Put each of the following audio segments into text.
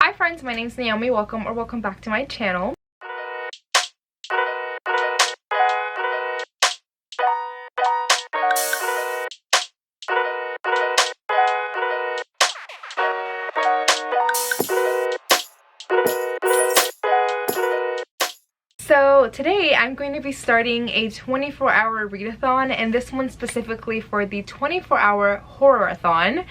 Hi friends, my name's Naomi. Welcome back to my channel. So today I'm going to be starting a 24-hour readathon, and this one specifically for the 24-hour Horrorathon.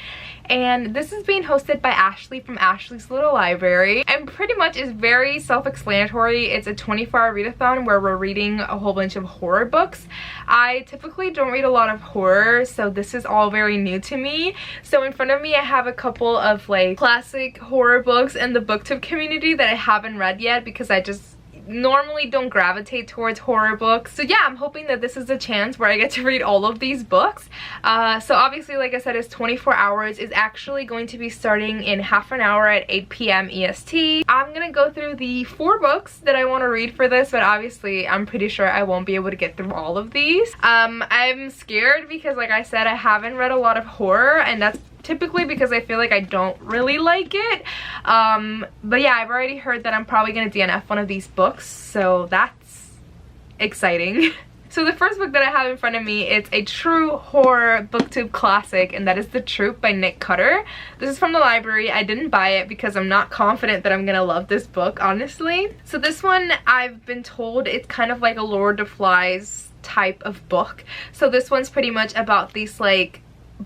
And this is being hosted by Ashley from Ashley's Little Library, and pretty much is very self-explanatory. It's a 24-hour readathon where we're reading a whole bunch of horror books. I typically don't read a lot of horror, so this is all very new to me. So in front of me I have a couple of like classic horror books in the booktube community that I haven't read yet because I just normally don't gravitate towards horror books. So yeah, I'm hoping that this is a chance where I get to read all of these books. So obviously, like I said, it's 24 hours. It's actually going to be starting in half an hour at 8 p.m. EST. I'm gonna go through the 4 books that I want to read for this, but obviously I'm pretty sure I won't be able to get through all of these. I'm scared because, like I said, I haven't read a lot of horror, and that's typically because I feel like I don't really like it. But yeah, I've already heard that I'm probably gonna DNF one of these books, so that's exciting. So the first book that I have in front of me, it's a true horror booktube classic, and that is The Troop by Nick Cutter. This is from the library. I didn't buy it because I'm not confident that I'm gonna love this book, honestly. So this one, I've been told it's kind of like a Lord of the Flies type of book. So this one's pretty much about these like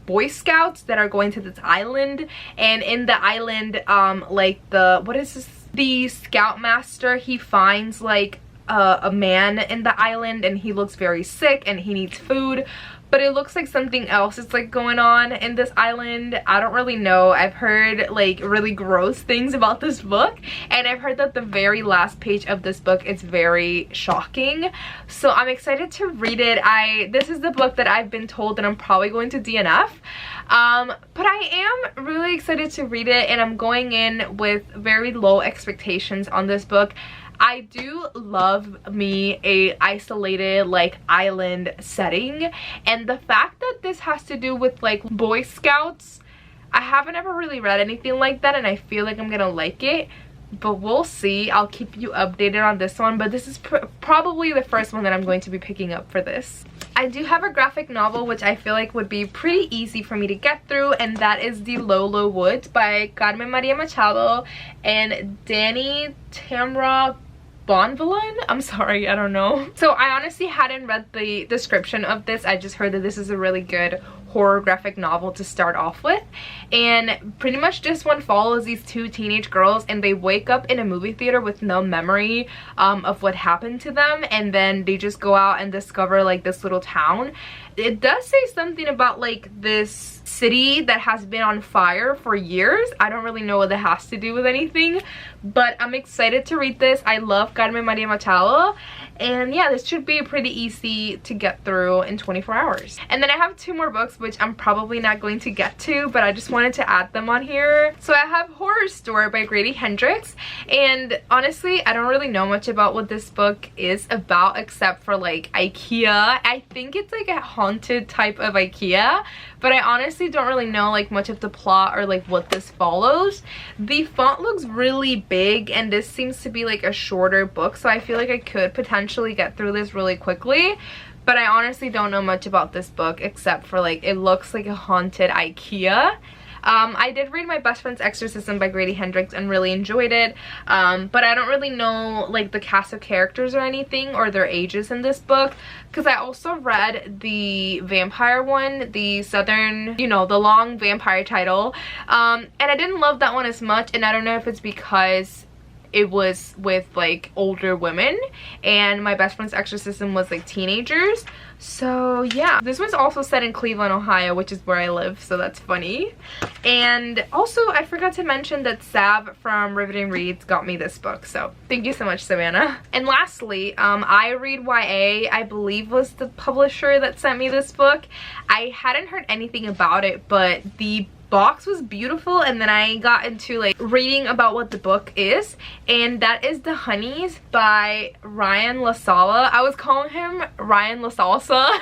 Boy Scouts that are going to this island, and in the island like the scoutmaster, he finds like a man in the island, and he looks very sick and he needs food, but it looks like something else is like going on in this island. I don't really know. I've heard like really gross things about this book, and I've heard that the very last page of this book is very shocking, so I'm excited to read it. This is the book that I've been told that I'm probably going to DNF, but I am really excited to read it, and I'm going in with very low expectations on this book. I do love me a isolated like island setting, and the fact that this has to do with like Boy Scouts, I haven't ever really read anything like that, and I feel like I'm gonna like it, but we'll see. I'll keep you updated on this one, but this is probably the first one that I'm going to be picking up for this. I do have a graphic novel which I feel like would be pretty easy for me to get through, and that is The Low Woods by Carmen Maria Machado and Danny Tamra Bonvillain? I'm sorry, I don't know. So I honestly hadn't read the description of this. I just heard that this is a really good horror graphic novel to start off with, and pretty much this one follows these 2 teenage girls, and they wake up in a movie theater with no memory of what happened to them, and then they just go out and discover like this little town. It does say something about like this city that has been on fire for years. I don't really know what that has to do with anything, but I'm excited to read this. I love Carmen Maria Machado, and yeah, this should be pretty easy to get through in 24 hours. And then I have 2 more books which I'm probably not going to get to, but I just wanted to add them on here. So I have Horror Store by Grady Hendrix, and honestly I don't really know much about what this book is about except for like IKEA. I think it's like a haunted type of IKEA, but I honestly don't really know like much of the plot or like what this follows. The font looks really big, and this seems to be like a shorter book, so I feel like I could potentially get through this really quickly, but I honestly don't know much about this book except for like it looks like a haunted IKEA. I did read My Best Friend's Exorcism by Grady Hendrix and really enjoyed it, but I don't really know like the cast of characters or anything or their ages in this book, because I also read the vampire one, the Southern, you know, the long vampire title, and I didn't love that one as much, and I don't know if it's because it was with like older women, and My Best Friend's Exorcism was like teenagers. So yeah, this one's also set in Cleveland, Ohio, which is where I live, so that's funny. And also I forgot to mention that Sav from Riveting Reads got me this book, so thank you so much, Savannah. And lastly, I Read YA, I believe was the publisher that sent me this book. I hadn't heard anything about it, but the box was beautiful, and then I got into like reading about what the book is, and that is The Honeys by Ryan LaSala. I was calling him Ryan LaSalsa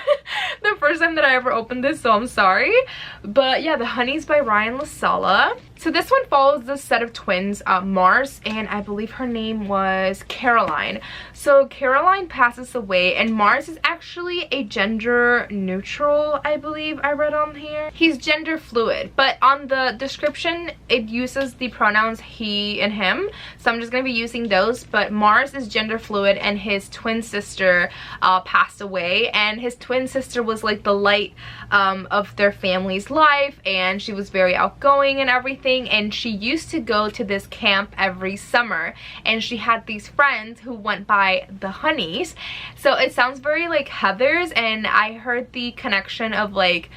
the first time that I ever opened this, so I'm sorry, but yeah, The Honeys by Ryan LaSala. So this one follows this set of twins, Mars, and I believe her name was Caroline. So Caroline passes away, and Mars is actually a gender neutral, I believe I read on here. He's gender fluid, but on the description it uses the pronouns he and him, so I'm just going to be using those. But Mars is gender fluid, and his twin sister passed away, and his twin sister was like the light of their family's life, and she was very outgoing and everything. And she used to go to this camp every summer, and she had these friends who went by the Honeys. So it sounds very like Heathers, and I heard the connection of like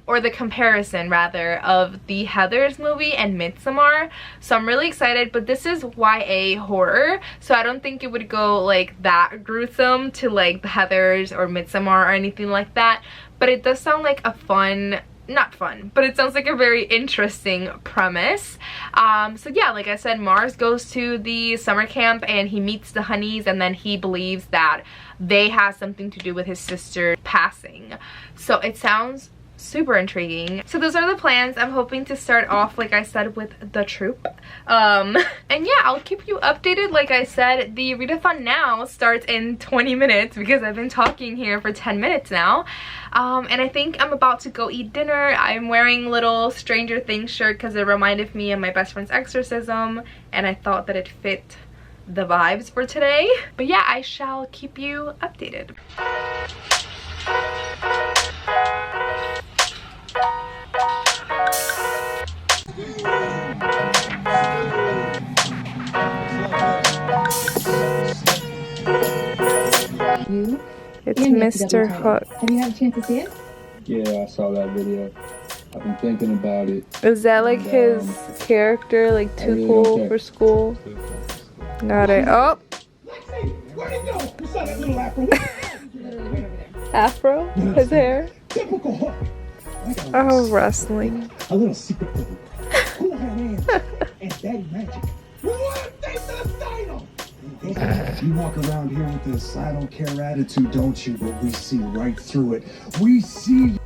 or the comparison rather of the Heathers movie and Midsommar. So I'm really excited, but this is YA horror, so I don't think it would go like that gruesome to like the Heathers or Midsommar or anything like that. But it does sound like a fun, not fun, but it sounds like a very interesting premise. So yeah, like I said, Mars goes to the summer camp and he meets the Honeys, and then he believes that they have something to do with his sister passing. So it sounds super intriguing. So those are the plans. I'm hoping to start off, like I said, with the troop. And yeah, I'll keep you updated. Like I said, the readathon now starts in 20 minutes because I've been talking here for 10 minutes now. And I think I'm about to go eat dinner. I'm wearing little Stranger Things shirt because it reminded me of my best friend's exorcism, and I thought that it fit the vibes for today. But yeah, I shall keep you updated. It's Mr. Hook. Have you had a chance to see it? Yeah, I saw that video. I've been thinking about it. Is that like his character, like too really cool for school? Got it. Oh! Where'd it go? You saw that little afro? Afro? His hair? Typical Hook. Oh, wrestling. A little secret for you. Cool hands and daddy magic. What? They the title! You walk around here with this I don't care attitude, don't you? But we see right through it. We see.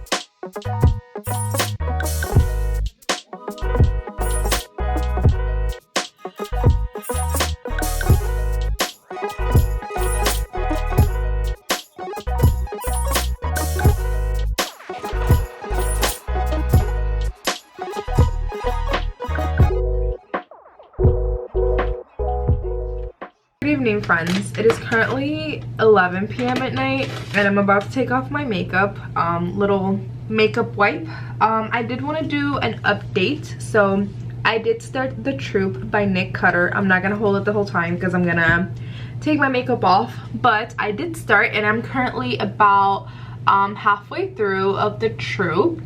Good evening, friends. It is currently 11 p.m. at night, and I'm about to take off my makeup. Little makeup wipe. I did want to do an update. So I did start The Troop by Nick Cutter. I'm not gonna hold it the whole time because I'm gonna take my makeup off, but I did start, and I'm currently about halfway through of The Troop.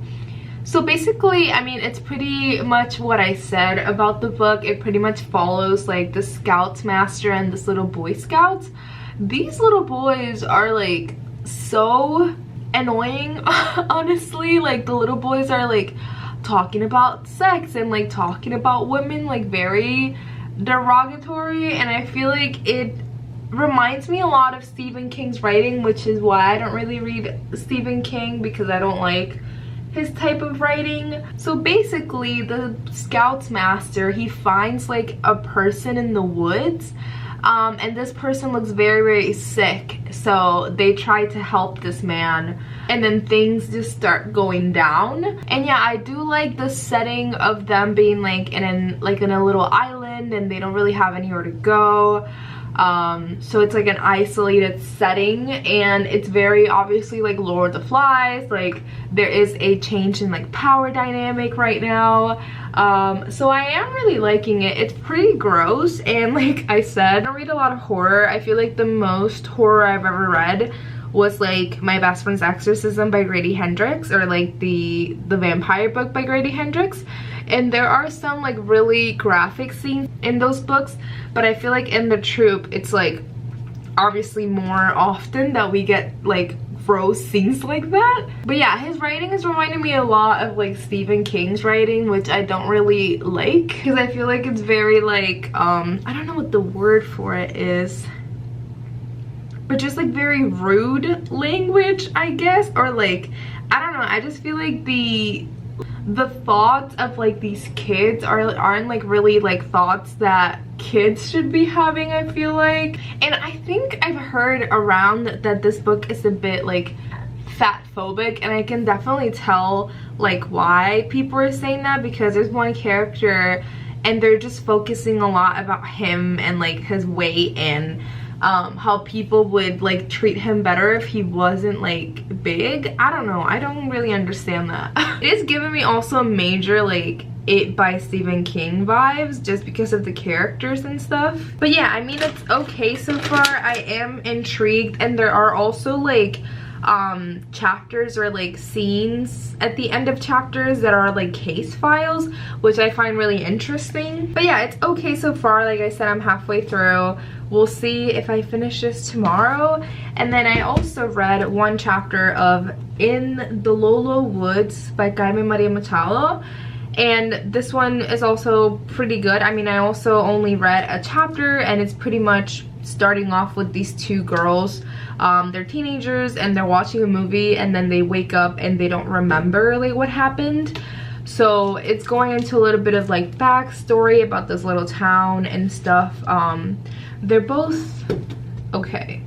So basically, I mean, it's pretty much what I said about the book. It pretty much follows like the Scouts Master and this little Boy Scout. These little boys are like so annoying, honestly. Like the little boys are like talking about sex and like talking about women like very derogatory, and I feel like it reminds me a lot of Stephen King's writing, which is why I don't really read Stephen King, because I don't like his type of writing. So basically, the Scouts Master, he finds like a person in the woods, and this person looks very, very sick. So they try to help this man, and then things just start going down. And yeah, I do like the setting of them being like in a little island, and they don't really have anywhere to go. So it's like an isolated setting, and it's very obviously like Lord of the Flies. Like there is a change in like power dynamic right now. So I am really liking it. It's pretty gross, and like I said, I don't read a lot of horror. I feel like the most horror I've ever read was like My Best Friend's Exorcism by Grady Hendrix, or like the vampire book by Grady Hendrix. And there are some like really graphic scenes in those books, but I feel like in The Troop, it's like obviously more often that we get like gross scenes like that. But yeah, his writing is reminding me a lot of like Stephen King's writing, which I don't really like, because I feel like it's very like I don't know what the word for it is, but just like very rude language, I guess, or like I don't know, I just feel like the the thoughts of like these kids aren't like really like thoughts that kids should be having, I feel like. And I think I've heard around that this book is a bit like fat phobic, and I can definitely tell like why people are saying that, because there's one character and they're just focusing a lot about him and like his weight and how people would like treat him better if he wasn't like big. I don't know, I don't really understand that. It is giving me also major like It by Stephen King vibes, just because of the characters and stuff. But yeah, I mean, it's okay so far. I am intrigued, and there are also like chapters or like scenes at the end of chapters that are like case files, which I find really interesting. But yeah, it's okay so far. Like I said, I'm halfway through. We'll see if I finish this tomorrow. And then I also read one chapter of In the Lolo Woods by Jaime Maria Machado, and this one is also pretty good. I mean, I also only read a chapter, and it's pretty much starting off with these two girls. They're teenagers and they're watching a movie, and then they wake up and they don't remember like what happened. So it's going into a little bit of like backstory about this little town and stuff. They're both okay.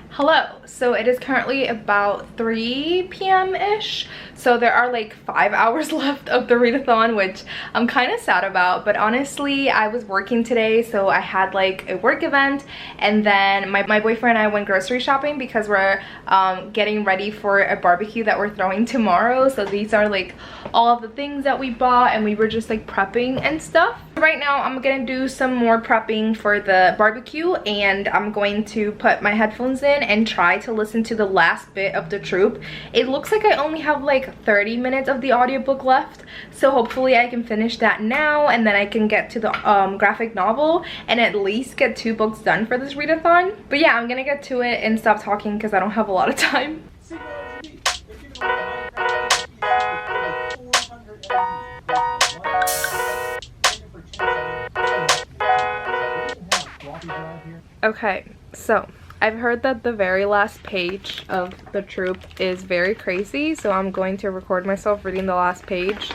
Hello, so it is currently about 3 p.m.-ish. So there are like 5 hours left of the readathon, which I'm kind of sad about. But honestly, I was working today, so I had like a work event, and then my boyfriend and I went grocery shopping because we're getting ready for a barbecue that we're throwing tomorrow. So these are like all of the things that we bought, and we were just like prepping and stuff. Right now, I'm gonna do some more prepping for the barbecue, and I'm going to put my headphones in and try to listen to the last bit of The Troop. It looks like I only have like 30 minutes of the audiobook left, so hopefully I can finish that now, and then I can get to the graphic novel and at least get 2 books done for this readathon. But yeah, I'm gonna get to it and stop talking because I don't have a lot of time. Okay, so I've heard that the very last page of The Troop is very crazy, so I'm going to record myself reading the last page.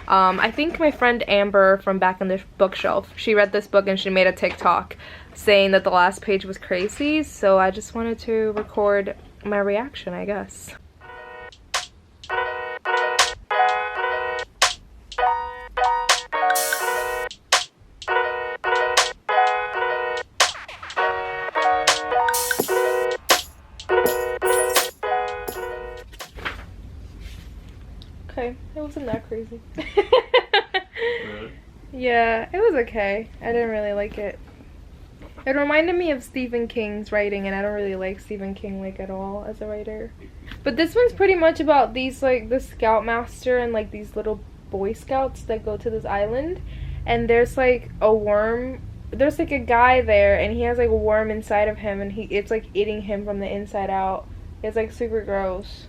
I think my friend Amber from Back in the Bookshelf, she read this book and she made a TikTok saying that the last page was crazy, so I just wanted to record my reaction, I guess. Okay, it wasn't that crazy. Really? Yeah, it was okay. I didn't really like it. It reminded me of Stephen King's writing, and I don't really like Stephen King like at all as a writer. But this one's pretty much about these like the scoutmaster and like these little boy scouts that go to this island, and there's like a worm. There's like a guy there, and he has like a worm inside of him, and it's like eating him from the inside out. It's like super gross,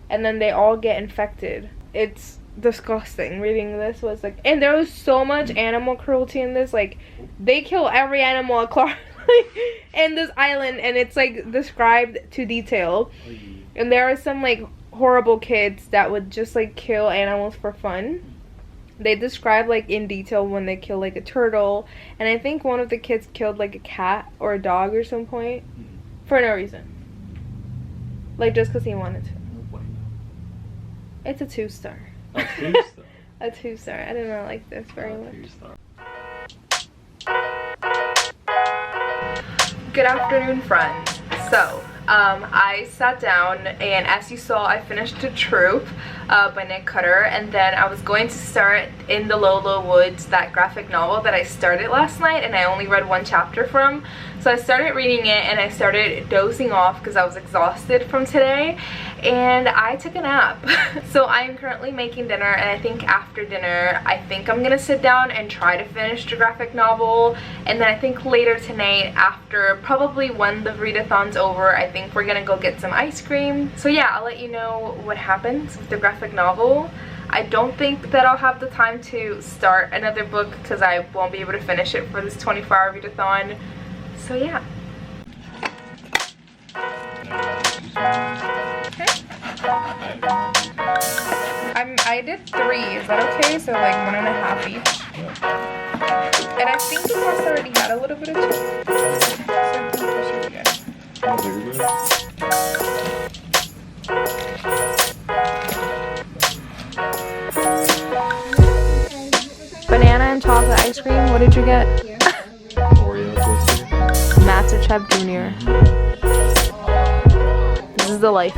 and then they all get infected. It's disgusting. Reading this was like, and there was so much animal cruelty in this. Like, they kill every animal in this island, and it's like described to detail. And there are some like horrible kids that would just like kill animals for fun. They describe like in detail when they kill like a turtle, and I think one of the kids killed like a cat or a dog or some point for no reason, like just because he wanted to. It's a 2-star. A 2-star? A 2-star. I did not like this very much. 2-star. Good afternoon, friends. So, I sat down, and as you saw, I finished The Troop by Nick Cutter, and then I was going to start In the Lolo Woods, that graphic novel that I started last night, and I only read 1 chapter from. So I started reading it, and I started dozing off because I was exhausted from today, and I took a nap. So I'm currently making dinner, and I think after dinner, I think I'm gonna sit down and try to finish the graphic novel, and then I think later tonight, after probably when the readathon's over, I think we're gonna go get some ice cream. So yeah, I'll let you know what happens with the graphic novel. I don't think that I'll have the time to start another book because I won't be able to finish it for this 24-hour readathon. So yeah. Okay. I did 3. Is that okay? So like 1.5 each. Yeah. And I think the sauce already had a little bit of cheese. So I think this should be good. Banana and chocolate ice cream. What did you get? Oreo twister. Master Chef Jr. This is the life.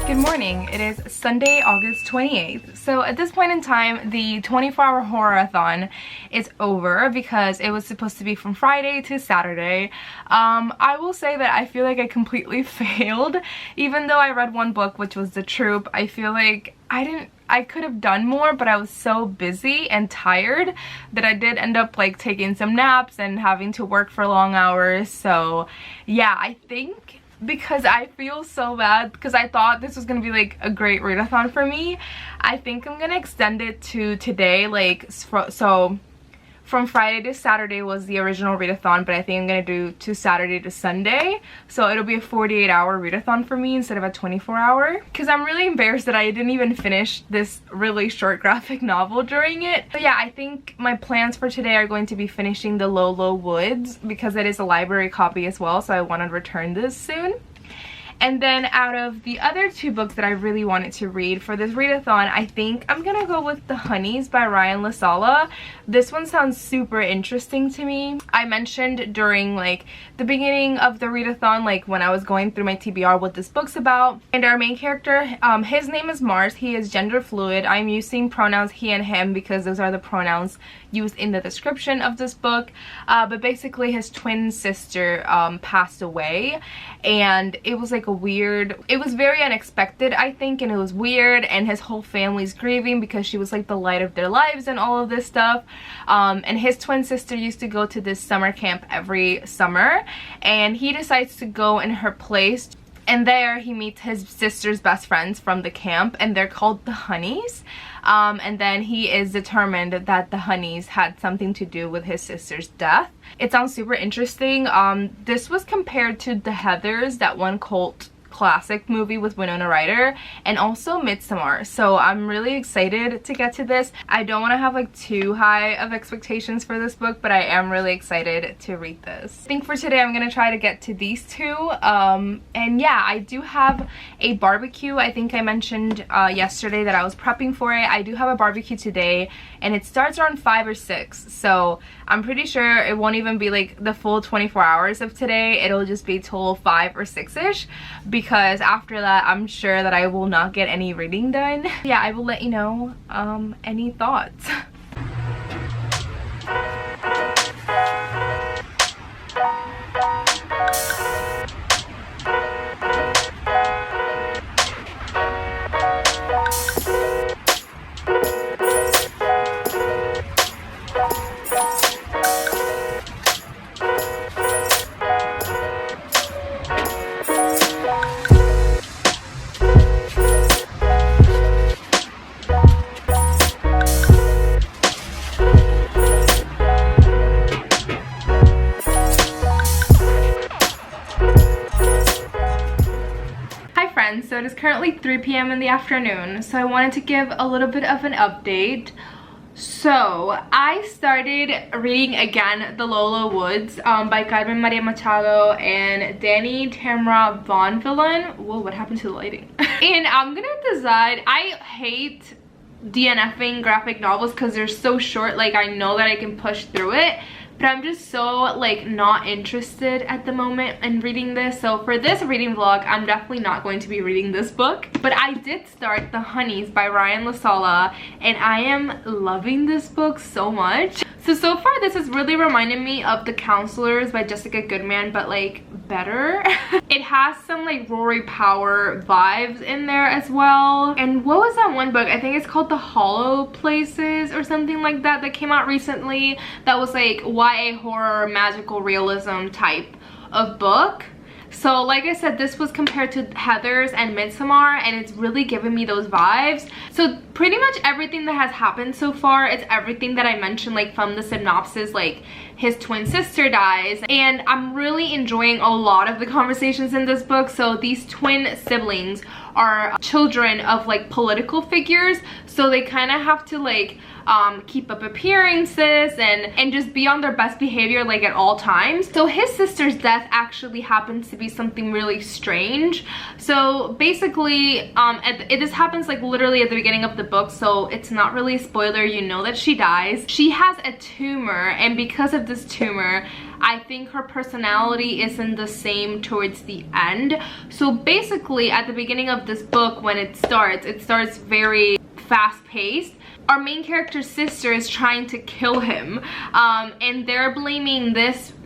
Good morning. It is Sunday, August 28th. So at this point in time, the 24-hour Horrorathon is over because it was supposed to be from Friday to Saturday. I will say that I feel like I completely failed. Even though I read one book, which was The Troop, I feel like I could have done more, but I was so busy and tired that I did end up like taking some naps and having to work for long hours. So yeah, I think because I feel so bad because I thought this was gonna be like a great readathon for me, I think I'm gonna extend it to today. Like so from Friday to Saturday was the original readathon, but I think I'm gonna do to Saturday to Sunday, so it'll be a 48-hour readathon for me instead of a 24-hour, because I'm really embarrassed that I didn't even finish this really short graphic novel during it. But yeah, I think my plans for today are going to be finishing the Lolo Woods because it is a library copy as well, so I want to return this soon. And then out of the other 2 books that I really wanted to read for this readathon, I think I'm gonna go with The Honeys by Ryan LaSala. This one sounds super interesting to me. I mentioned during like the beginning of the readathon, like when I was going through my TBR, what this book's about. And our main character, his name is Mars. He is gender fluid. I'm using pronouns he and him because those are the pronouns used in the description of this book. But basically his twin sister passed away, and it was like it was very unexpected, I think, and it was weird, and his whole family's grieving because she was like the light of their lives and all of this stuff. And his twin sister used to go to this summer camp every summer, and he decides to go in her place. And there he meets his sister's best friends from the camp, and they're called the Honeys. And then he is determined that the Honeys had something to do with his sister's death. It sounds super interesting. This was compared to The Heathers, that one cult classic movie with Winona Ryder, and also Midsommar. So I'm really excited to get to this. I don't want to have like too high of expectations for this book, but I am really excited to read this. I think for today I'm gonna try to get to these 2. And yeah, I do have a barbecue. I think I mentioned yesterday that I was prepping for it. I do have a barbecue today, and it starts around 5 or 6, so I'm pretty sure it won't even be like the full 24 hours of today. It'll just be till 5 or 6-ish, because after that I'm sure that I will not get any reading done. Yeah, I will let you know any thoughts. So it is currently 3 p.m. in the afternoon, so I wanted to give a little bit of an update. So I started reading again The Lolo Woods by Carmen Maria Machado and Danny Tamra Bonvillain. Whoa, what happened to the lighting? And I'm gonna decide. I hate DNFing graphic novels because they're so short. Like, I know that I can push through it, but I'm just so like not interested at the moment in reading this. So for this reading vlog, I'm definitely not going to be reading this book. But I did start The Honeys by Ryan LaSala, and I am loving this book so much. So far this has really reminded me of The Counselors by Jessica Goodman, but like better. It has some like Rory Power vibes in there as well. And what was that one book? I think it's called The Hollow Places or something like that, that came out recently, that was like YA horror magical realism type of book. So like I said, this was compared to Heathers and Midsommar, and it's really giving me those vibes. So pretty much everything that has happened so far. It's everything that I mentioned, like from the synopsis, like his twin sister dies, and I'm really enjoying a lot of the conversations in this book. So these twin siblings are children of like political figures, so they kind of have to like keep up appearances and just be on their best behavior like at all times. So his sister's death actually happens to be something really strange. So basically this happens like literally at the beginning of the book, so it's not really a spoiler. You know that she dies. She has a tumor, and because of this tumor, I think her personality isn't the same towards the end. So basically at the beginning of this book, when it starts very fast-paced. Our main character's sister is trying to kill him, and they're blaming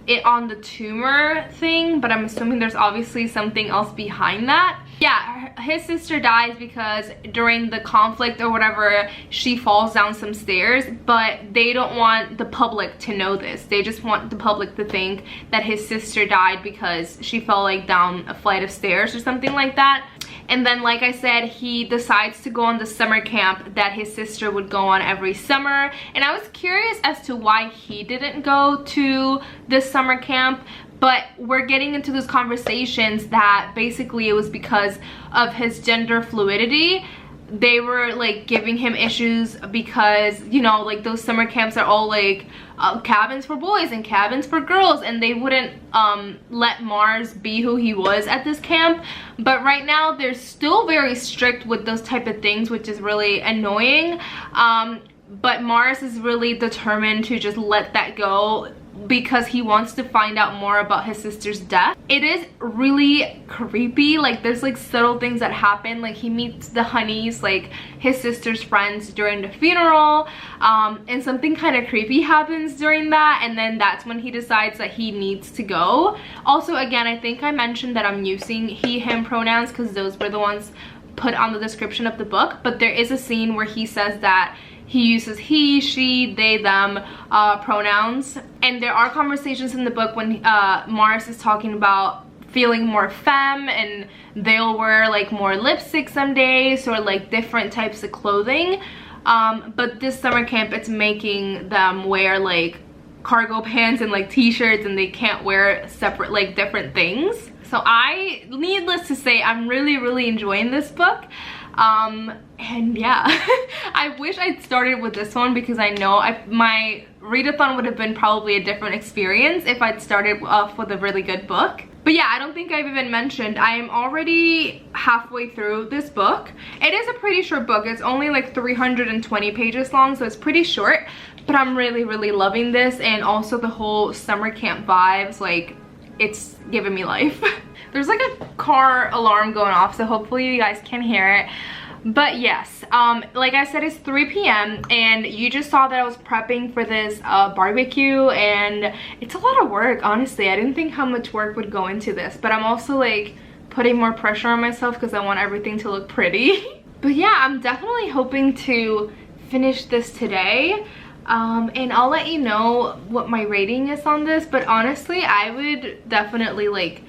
it on the tumor thing, but I'm assuming there's obviously something else behind that. Yeah, his sister dies because during the conflict or whatever, she falls down some stairs, but they don't want the public to know this. They just want the public to think that his sister died because she fell like down a flight of stairs or something like that. And then, like I said, he decides to go on the summer camp that his sister would go on every summer. And I was curious as to why he didn't go to this summer camp. But we're getting into those conversations that basically it was because of his gender fluidity. They were like giving him issues because, you know, like those summer camps are all like cabins for boys and cabins for girls, and they wouldn't let Mars be who he was at this camp. But right now they're still very strict with those type of things, which is really annoying. But Mars is really determined to just let that go because he wants to find out more about his sister's death. It is really creepy. Like there's like subtle things that happen. Like he meets the Honeys, like his sister's friends, during the funeral, and something kind of creepy happens during that, and then that's when he decides that he needs to go. Also, again, I think I mentioned that I'm using he, him pronouns because those were the ones put on the description of the book, but there is a scene where he says that he uses he, she, they, them pronouns. And there are conversations in the book when Mars is talking about feeling more femme, and they'll wear like more lipstick some days or like different types of clothing. But this summer camp, it's making them wear like cargo pants and like t-shirts, and they can't wear separate like different things. So needless to say, I'm really enjoying this book. And yeah, I wish I'd started with this one because I know my readathon would have been probably a different experience if I'd started off with a really good book. But yeah, I don't think I've even mentioned, I am already halfway through this book. It is a pretty short book. It's only like 320 pages long, so it's pretty short. But I'm really loving this, and also the whole summer camp vibes, like it's giving me life. There's like a car alarm going off, so hopefully you guys can hear it. But yes, like I said, it's 3 p.m. and you just saw that I was prepping for this barbecue, and it's a lot of work. Honestly, I didn't think how much work would go into this, but I'm also like putting more pressure on myself because I want everything to look pretty. But yeah, I'm definitely hoping to finish this today. And I'll let you know what my rating is on this, but honestly, I would definitely like,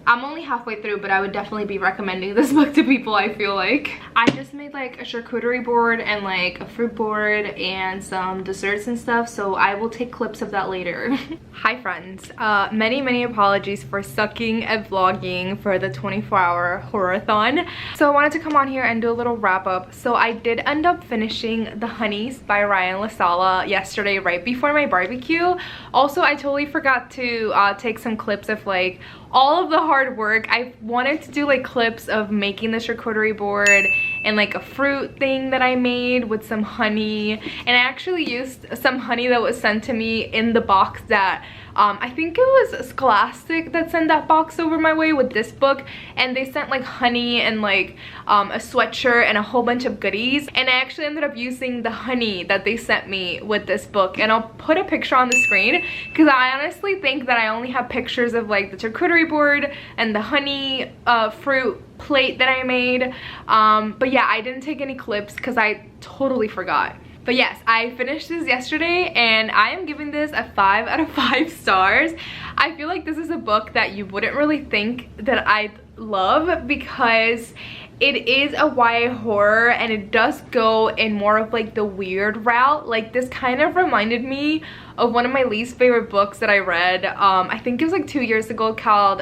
I'm only halfway through, but I would definitely be recommending this book to people, I feel like. I just made like a charcuterie board and like a fruit board and some desserts and stuff, so I will take clips of that later. Hi friends, many apologies for sucking at vlogging for the 24-hour Horrorathon. So I wanted to come on here and do a little wrap up. So I did end up finishing The Honeys by Ryan LaSala yesterday right before my barbecue. Also, I totally forgot to take some clips of like all of the hard work. I wanted to do like clips of making the charcuterie board and like a fruit thing that I made with some honey, and I actually used some honey that was sent to me in the box that I think it was Scholastic that sent that box over my way with this book, and they sent like honey and like a sweatshirt and a whole bunch of goodies, and I actually ended up using the honey that they sent me with this book, and I'll put a picture on the screen because I honestly think that I only have pictures of like the charcuterie board and the honey fruit plate that I made, but yeah, I didn't take any clips because I totally forgot. But yes, I finished this yesterday and I am giving this a 5 out of 5 stars. I feel like this is a book that you wouldn't really think that I'd love because it is a YA horror, and it does go in more of like the weird route. Like, this kind of reminded me of one of my least favorite books that I read. I think it was like 2 years ago, called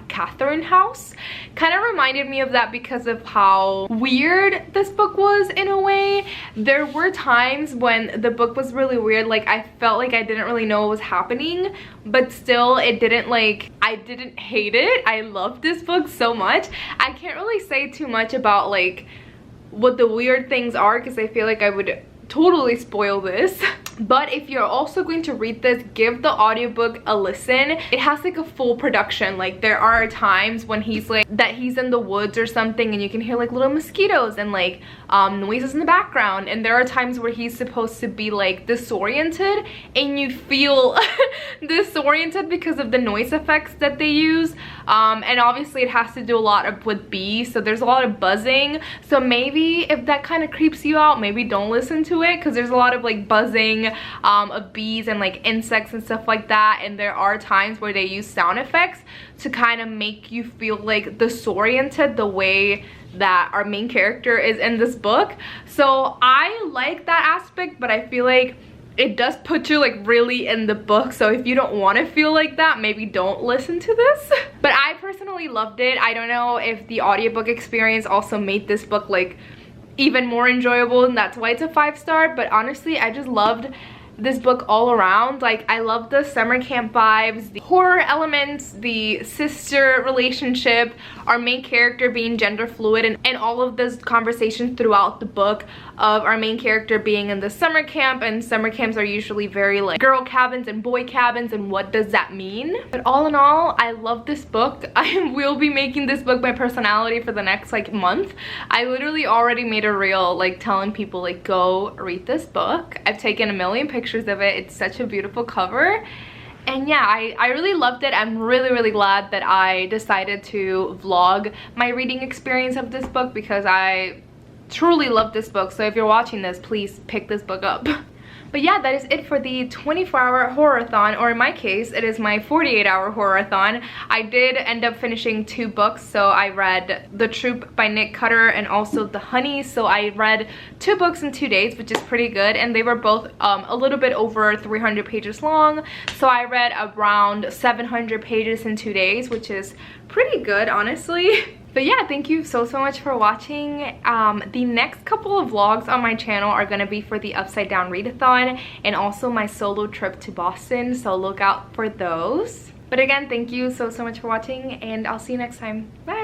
Catherine House. Kind of reminded me of that because of how weird this book was in a way. There were times when the book was really weird. Like, I felt like I didn't really know what was happening, but still it didn't, like, I didn't hate it. I loved this book so much. I can't really say too much about like what the weird things are because I feel like I would totally spoil this. But if you're also going to read this, give the audiobook a listen. It has like a full production. Like, there are times when he's like that he's in the woods or something and you can hear like little mosquitoes and like noises in the background, and there are times where he's supposed to be like disoriented and you feel disoriented because of the noise effects that they use, and obviously it has to do a lot with bees, so there's a lot of buzzing. So maybe if that kind of creeps you out, maybe don't listen to it, because there's a lot of like buzzing of bees and like insects and stuff like that, and there are times where they use sound effects to kind of make you feel like disoriented the way that our main character is in this book. So I like that aspect, but I feel like it does put you like really in the book. So if you don't want to feel like that, maybe don't listen to this. But I personally loved it. I don't know if the audiobook experience also made this book like even more enjoyable, and that's why it's a 5-star. But honestly, I just loved this book all around. Like, I love the summer camp vibes, the horror elements, the sister relationship, our main character being gender fluid, and all of this conversation throughout the book of our main character being in the summer camp, and summer camps are usually very like girl cabins and boy cabins, and what does that mean? But all in all, I love this book. I will be making this book my personality for the next like month. I literally already made a reel like telling people like go read this book. I've taken a million pictures of it. It's such a beautiful cover. And yeah, I really loved it. I'm really glad that I decided to vlog my reading experience of this book, because I truly love this book. So if you're watching this, please pick this book up. But yeah, that is it for the 24-hour horror-a-thon, or in my case, it is my 48-hour horror-a-thon. I did end up finishing 2 books, so I read The Troop by Nick Cutter and also The Honey. So I read 2 books in 2 days, which is pretty good, and they were both a little bit over 300 pages long. So I read around 700 pages in 2 days, which is pretty good, honestly. But yeah, thank you so much for watching. The next couple of vlogs on my channel are gonna be for the Upside Down Readathon and also my solo trip to Boston, so look out for those. But again, thank you so much for watching, and I'll see you next time. Bye!